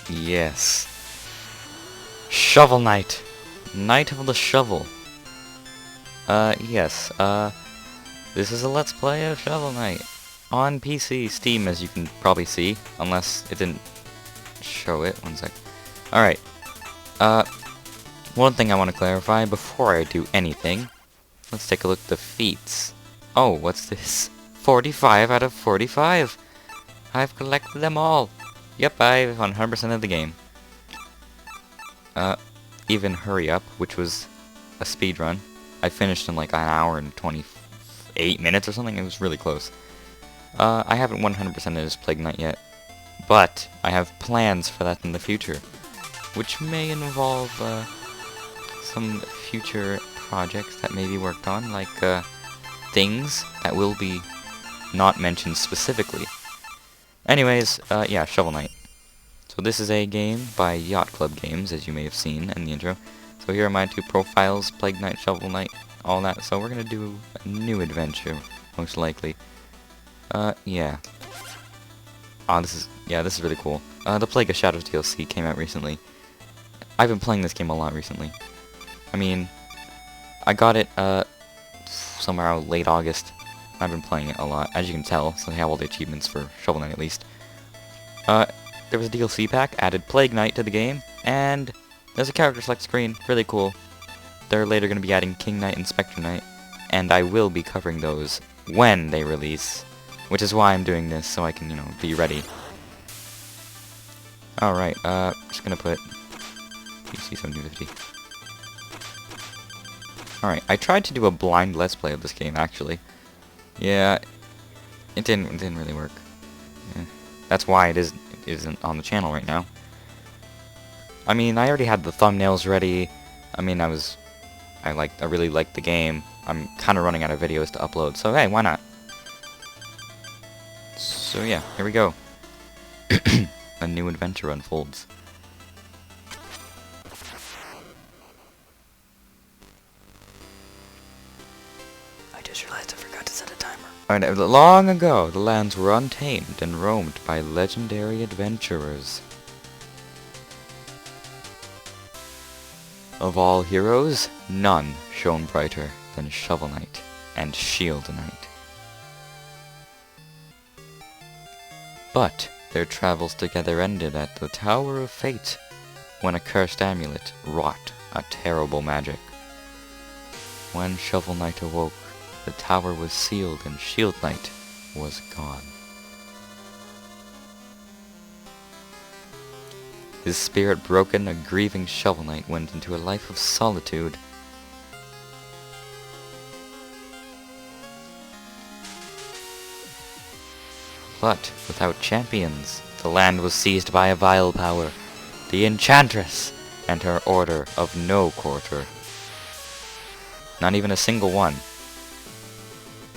Yes. Shovel Knight. Knight of the Shovel. Yes. This is a Let's Play of Shovel Knight. On PC, Steam, as you can probably see. Unless it didn't show it. One sec. Alright. One thing I want to clarify before I do anything. Let's take a look at the feats. Oh, what's this? 45 out of 45. I've collected them all. Yep, I've 100% of the game. Even Hurry Up, which was a speed run. I finished in like an hour and 28 minutes or something. It was really close. I haven't 100% of this Plague Knight yet, but I have plans for that in the future, which may involve some future projects that may be worked on, like things that will be not mentioned specifically. Anyways, yeah, Shovel Knight. So this is a game by Yacht Club Games, as you may have seen in the intro. So here are my two profiles, Plague Knight, Shovel Knight, all that. So we're gonna do a new adventure, most likely. Yeah. This is really cool. The Plague of Shadows DLC came out recently. I've been playing this game a lot recently. I mean, I got it, somewhere around late August. I've been playing it a lot, as you can tell, so I have all the achievements for Shovel Knight at least. There was a DLC pack, added Plague Knight to the game, and there's a character select screen, really cool. They're later going to be adding King Knight and Spectre Knight, and I will be covering those when they release, which is why I'm doing this, so I can, be ready. Alright, just gonna put PC 1750. Alright, I tried to do a blind Let's Play of this game, actually. Yeah, it didn't really work. Yeah. That's why it isn't on the channel right now. I mean, I already had the thumbnails ready. I mean, I really liked the game. I'm kind of running out of videos to upload, so hey, why not? So yeah, here we go. A new adventure unfolds. I just realized I forgot to set a timer. Alright, long ago, the lands were untamed and roamed by legendary adventurers. Of all heroes, none shone brighter than Shovel Knight and Shield Knight. But their travels together ended at the Tower of Fate, when a cursed amulet wrought a terrible magic. When Shovel Knight awoke, the tower was sealed and Shield Knight was gone. His spirit broken, a grieving Shovel Knight went into a life of solitude. But without champions, the land was seized by a vile power, the Enchantress, and her order of no quarter. Not even a single one.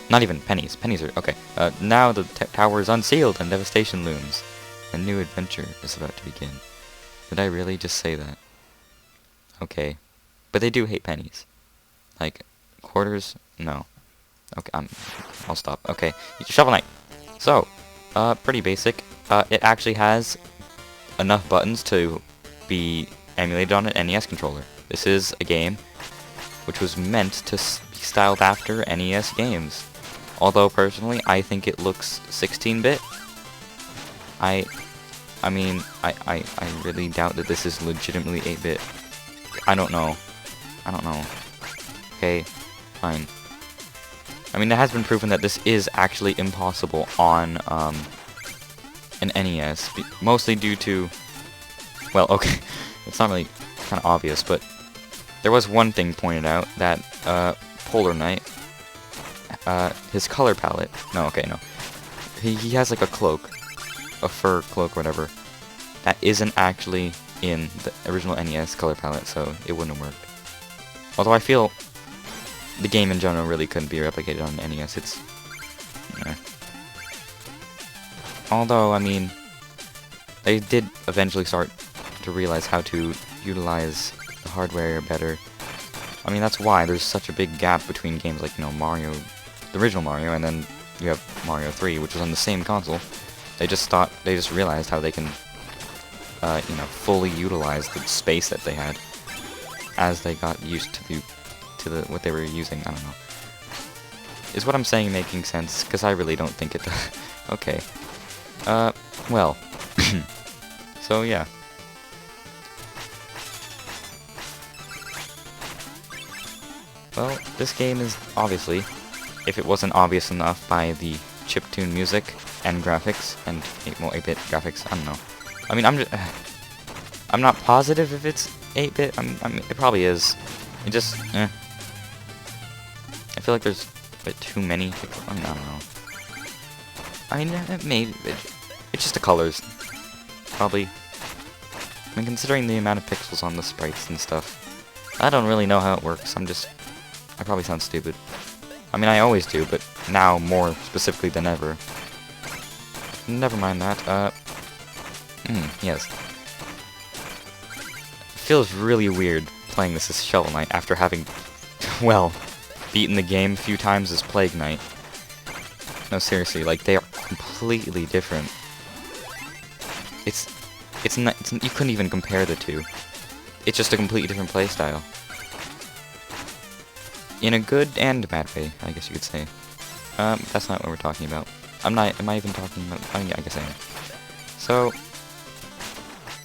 Not even pennies. Pennies are... okay. Now the tower is unsealed and devastation looms. A new adventure is about to begin. Did I really just say that? Okay. But they do hate pennies. Like, quarters? No. Okay, I'll stop. Okay, Shovel Knight. So, pretty basic. It actually has enough buttons to be emulated on an NES controller. This is a game which was meant to be styled after NES games. Although, personally, I think it looks 16-bit. I really doubt that this is legitimately 8-bit. I don't know. Okay, fine. I mean, it has been proven that this is actually impossible on an NES, mostly due to... well, okay, it's not really kind of obvious, but there was one thing pointed out, that Polar Knight, his color palette... no, okay, no. He has like a cloak, a fur cloak, whatever, that isn't actually in the original NES color palette, so it wouldn't have worked. Although I feel the game in general really couldn't be replicated on NES. It's... although, I mean, they did eventually start to realize how to utilize the hardware better. I mean, that's why there's such a big gap between games like, Mario, the original Mario, and then you have Mario 3, which was on the same console. They just realized how they can fully utilize the space that they had as they got used to the what they were using. I don't know. Is what I'm saying making sense? Because I really don't think it does. Okay. Well. So, yeah. Well, this game is obviously, if it wasn't obvious enough by the chiptune music and graphics, and, well, 8-bit graphics, I don't know. I mean, I'm not positive if it's 8-bit. I mean, it probably is. It just, I feel like there's a bit too many. I mean, I don't know. I mean, maybe it's just the colors, probably. I mean, considering the amount of pixels on the sprites and stuff, I don't really know how it works. I probably sound stupid. I mean, I always do, but now more specifically than ever. Never mind that. Yes. It feels really weird playing this as Shovel Knight after having, well, beaten the game a few times as Plague Knight. No, seriously, like, they are completely different. It's not, you couldn't even compare the two. It's just a completely different playstyle. In a good and bad way, I guess you could say. That's not what we're talking about. Am I even talking about, oh yeah, I guess I am. So,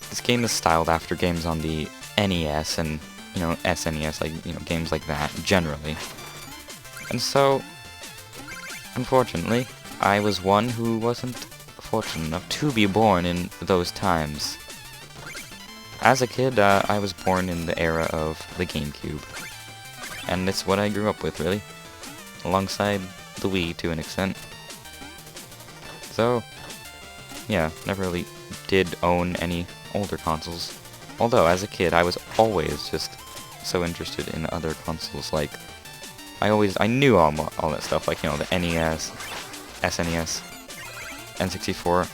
this game is styled after games on the NES and, SNES, like, games like that, generally. And so, unfortunately, I was one who wasn't fortunate enough to be born in those times. As a kid, I was born in the era of the GameCube. And it's what I grew up with, really. Alongside the Wii, to an extent. So, yeah, never really did own any older consoles. Although, as a kid, I was always just so interested in other consoles, like, I knew all that stuff, like, the NES, SNES, N64,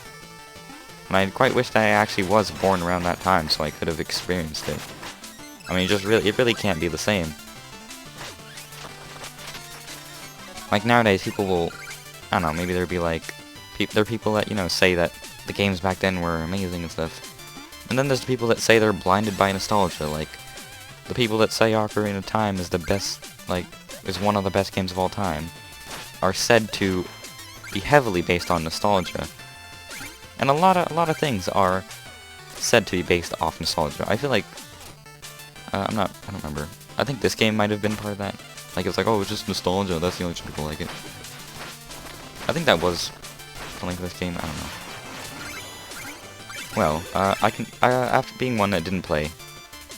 and I quite wished I actually was born around that time, so I could have experienced it. I mean, it really can't be the same. Like, nowadays, people will, I don't know, maybe there'd be, like, there are people that, say that the games back then were amazing and stuff. And then there's the people that say they're blinded by nostalgia, like, the people that say Ocarina of Time is the best, like, is one of the best games of all time, are said to be heavily based on nostalgia. And a lot of things are said to be based off nostalgia. I feel like, I don't remember. I think this game might have been part of that. Like, it was like, oh, it's just nostalgia, that's the only reason people like it. I think that was something for this game, I don't know. Well, after being one that didn't play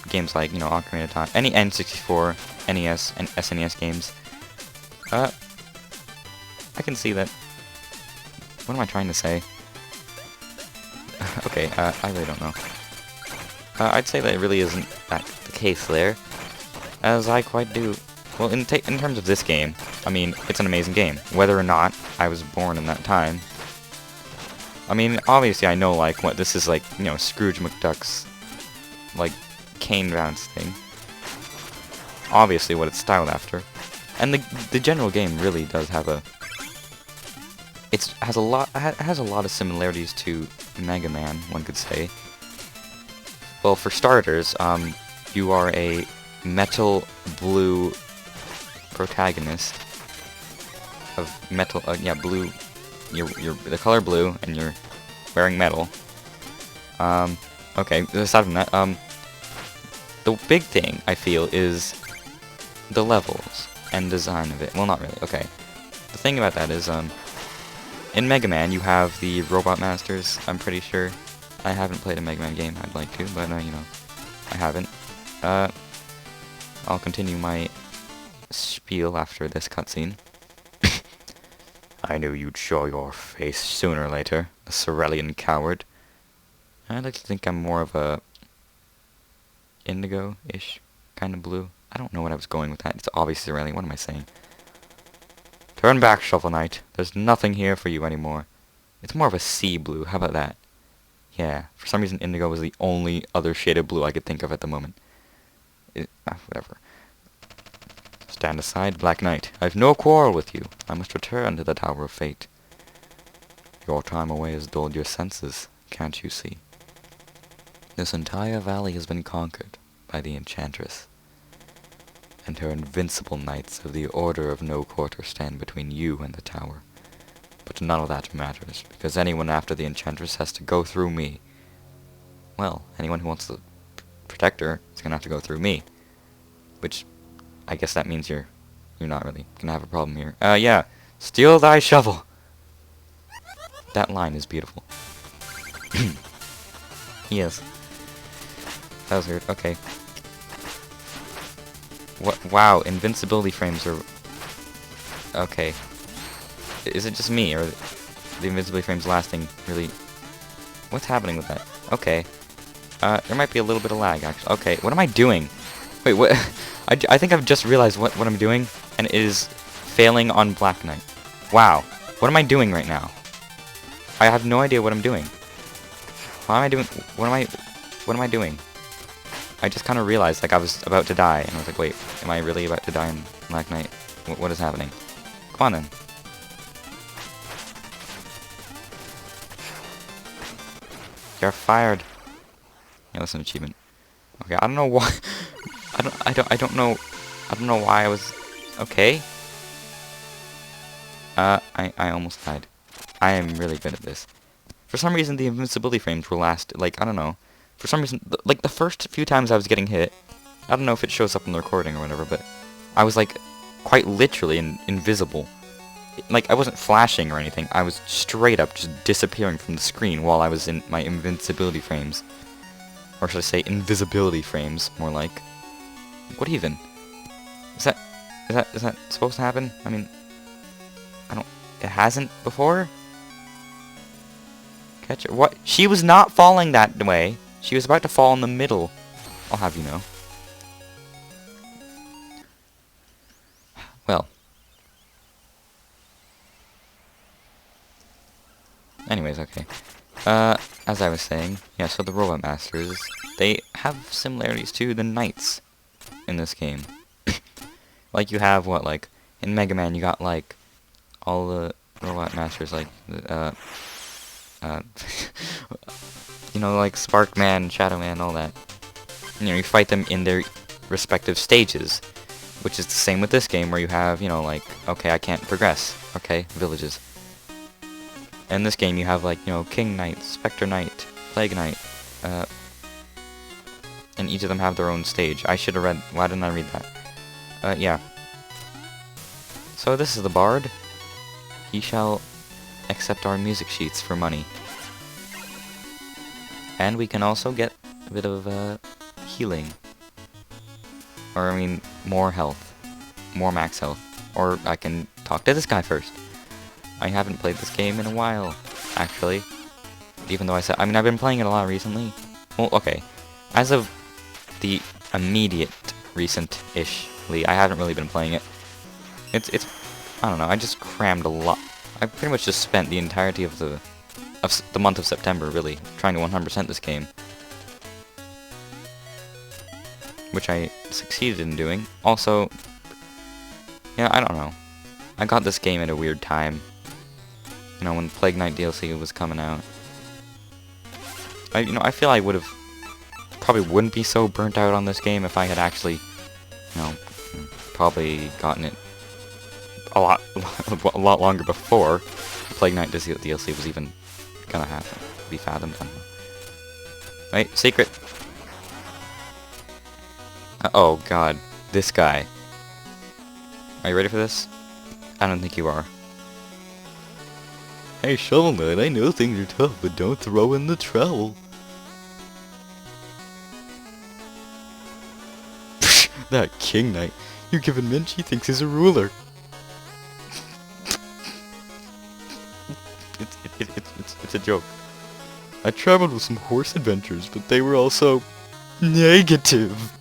games like, Ocarina of Time, any N64, NES, and SNES games, I can see that. What am I trying to say? Okay, I really don't know. I'd say that it really isn't that the case there, as I quite do. Well, in terms of this game, I mean, it's an amazing game. Whether or not I was born in that time. I mean, obviously I know, like, what this is like, Scrooge McDuck's, like, cane bounce thing. Obviously what it's styled after. And the general game really does have it has a lot of similarities to Mega Man, one could say. Well, for starters, you are a metal blue protagonist of metal, blue. You're the color blue, and you're wearing metal. Okay, aside from that, the big thing, I feel, is the levels and design of it. Well, not really, okay. The thing about that is, in Mega Man, you have the Robot Masters, I'm pretty sure. I haven't played a Mega Man game, I'd like to, but, I haven't. I'll continue my spiel after this cutscene. I knew you'd show your face sooner or later, the Cerulean coward. I'd like to think I'm more of a indigo-ish kind of blue. I don't know what I was going with that. It's obviously Cerulean. What am I saying? Turn back, Shovel Knight. There's nothing here for you anymore. It's more of a sea blue. How about that? Yeah, for some reason indigo was the only other shade of blue I could think of at the moment. Whatever. Stand aside, Black Knight. I've no quarrel with you. I must return to the Tower of Fate. Your time away has dulled your senses, can't you see? This entire valley has been conquered by the Enchantress, and her invincible knights of the Order of No Quarter stand between you and the tower. But none of that matters, because anyone after the Enchantress has to go through me. Well, anyone who wants to protect her is gonna have to go through me. Which, I guess that means you're not really gonna have a problem here. Yeah. Steal thy shovel! That line is beautiful. Yes. That was weird. Okay. What? Wow, invincibility frames are... Okay. Is it just me, or are the invincibility frames lasting really... What's happening with that? Okay. There might be a little bit of lag, actually. Okay, what am I doing? Wait, what? I think I've just realized what I'm doing, and it is failing on Black Knight. Wow. What am I doing right now? I have no idea what I'm doing. Why am I doing... What am I doing? I just kind of realized, like, I was about to die, and I was like, wait, am I really about to die in Black Knight? What is happening? Come on, then. You're fired. Yeah, that's an achievement. Okay, I don't know why... I don't know why I was... Okay. I almost died. I am really good at this. For some reason, the invincibility frames will last, like, I don't know. For some reason, like, the first few times I was getting hit, I don't know if it shows up in the recording or whatever, but I was, like, quite literally invisible. Like, I wasn't flashing or anything. I was straight up just disappearing from the screen while I was in my invincibility frames. Or should I say invisibility frames, more like. What even? Is that supposed to happen? I mean, it hasn't before? Catch her. What? She was not falling that way. She was about to fall in the middle. I'll have you know. Well. Anyways, okay. As I was saying, yeah, so the Robot Masters, they have similarities to the Knights in this game. Like, you have, what, like, in Mega Man, you got, like, all the Robot Masters, like, you know, like Spark Man, Shadow Man, all that. You know, you fight them in their respective stages, which is the same with this game, where you have, you know, like, okay, I can't progress, okay, villages. In this game, you have, like, you know, King Knight, Spectre Knight, Plague Knight, and each of them have their own stage. I should have read, why didn't I read that? Yeah. So this is the Bard. He shall accept our music sheets for money. And we can also get a bit of, healing. Or, I mean, more health. More max health. Or I can talk to this guy first. I haven't played this game in a while, actually. Even though I mean, I've been playing it a lot recently. Well, okay. As of the immediate recent-ish-ly, I haven't really been playing it. It's, I don't know, I just crammed a lot. I pretty much just spent the entirety of the month of September, really, trying to 100% this game. Which I succeeded in doing. Also, yeah, I don't know. I got this game at a weird time. You know, when Plague Knight DLC was coming out. I feel I would have... Probably wouldn't be so burnt out on this game if I had actually, you know, probably gotten it a lot longer before the Plague Knight DLC was even gonna happen. Be fathomed. I don't know. Wait, secret! Oh god, this guy. Are you ready for this? I don't think you are. Hey, Shovel Knight, I know things are tough, but don't throw in the trowel. That King Knight, you give him Minch, he thinks he's a ruler. It's a joke. I traveled with some horse adventures, but they were also negative.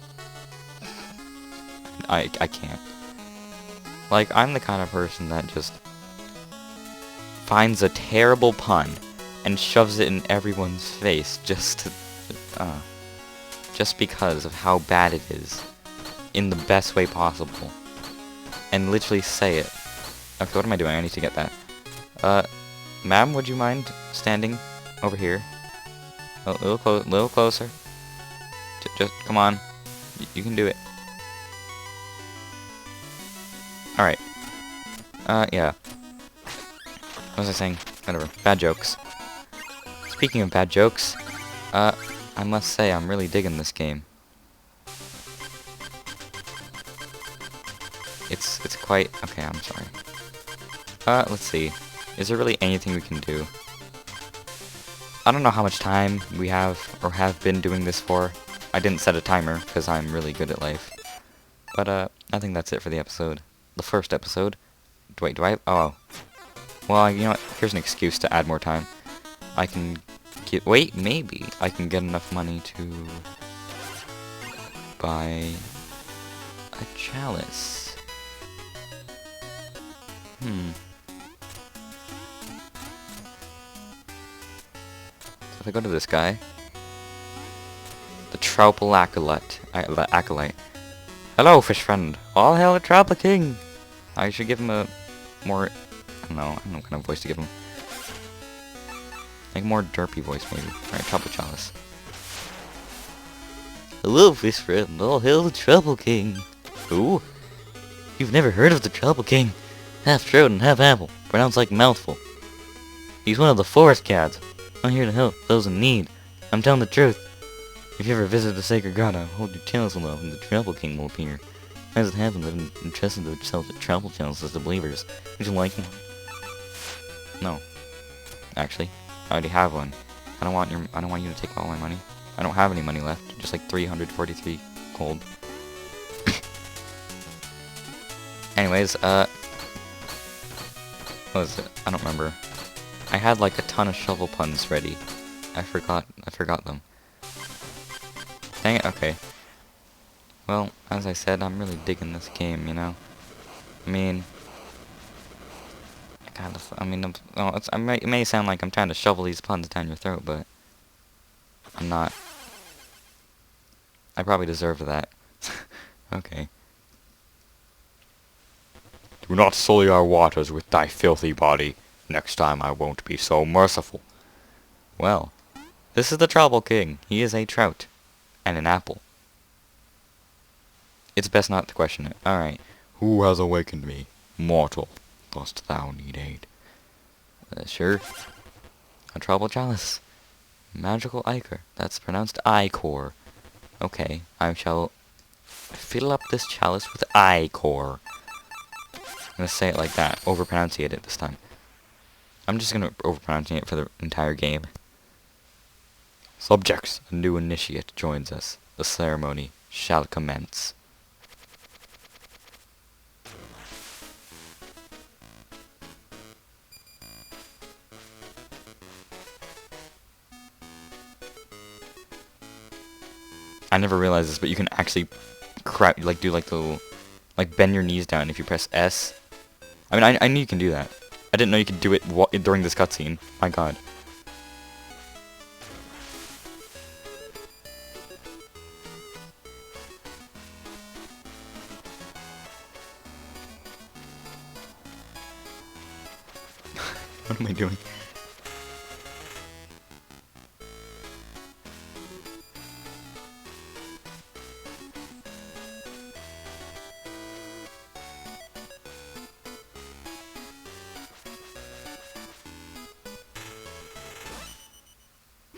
I can't. Like, I'm the kind of person that just finds a terrible pun and shoves it in everyone's face just because of how bad it is in the best way possible and literally say it. Okay, what am I doing? I need to get that. Ma'am, would you mind standing over here? A little closer. Just come on. You can do it. Alright. Yeah. What was I saying? Whatever. Bad jokes. Speaking of bad jokes, I must say I'm really digging this game. It's quite... Okay, I'm sorry. Let's see. Is there really anything we can do? I don't know how much time we have, or have been doing this for. I didn't set a timer, because I'm really good at life. But, I think that's it for the episode. The first episode. Wait, do I... Oh. Well, you know what? Here's an excuse to add more time. I can get... Wait, maybe I can get enough money to buy a chalice. So if I go to this guy, the Troupal Acolyte. Hello, fish friend. All hail the Troupal King. I should give him a more... I don't know what kind of voice to give him. Like more derpy voice, maybe. Alright, Troupal Chalice. Hello, fish friend. All hail the Troupal King. Ooh. You've never heard of the Troupal King. Half trout and half apple. Pronounced like mouthful. He's one of the forest cats. I'm here to help those in need. I'm telling the truth. If you ever visit the sacred grotto, hold your chalice aloft and the Troupal King will appear. As it happens, I've entrusted the Troupal chalices to believers. Would you like one? No. Actually, I already have one. I don't want you to take all my money. I don't have any money left. Just like 343 gold. Anyways, what was it? I don't remember. I had like a ton of shovel puns ready. I forgot them. Dang it, okay. Well, as I said, I'm really digging this game, you know? I mean... it may sound like I'm trying to shovel these puns down your throat, but... I'm not. I probably deserve that. Okay. Do not sully our waters with thy filthy body. Next time I won't be so merciful. Well, this is the Troupal King. He is a trout. And an apple. It's best not to question it. Alright. Who has awakened me? Mortal. Dost thou need aid? Sure. A Troupal Chalice. Magical ichor. That's pronounced ichor. Okay. I shall fill up this chalice with ichor. I'm gonna say it like that. Overpronunciate it this time. I'm just gonna overpronunciate it for the entire game. Subjects, a new initiate joins us. The ceremony shall commence. I never realized this, but you can actually do like the little, like bend your knees down if you press S. I mean, I knew you can do that. I didn't know you could do it during this cutscene. My god. What am I doing?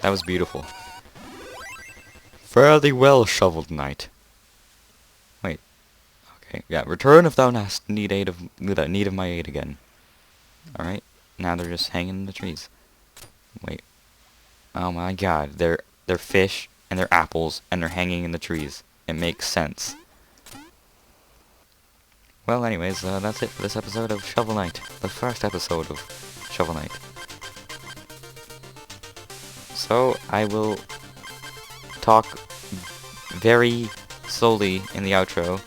That was beautiful. Fare thee well, shoveled knight. Wait. Okay, yeah. Return if thou hast need of my aid again. Alright. Now they're just hanging in the trees. Wait. Oh my god. They're fish, and they're apples, and they're hanging in the trees. It makes sense. Well, anyways, that's it for this episode of Shovel Knight. The first episode of Shovel Knight. So, I will talk very slowly in the outro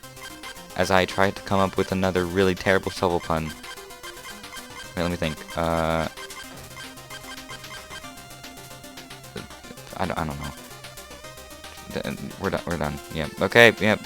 as I try to come up with another really terrible shovel pun. Wait, let me think. I don't know. We're done. Yeah. Okay. Yep.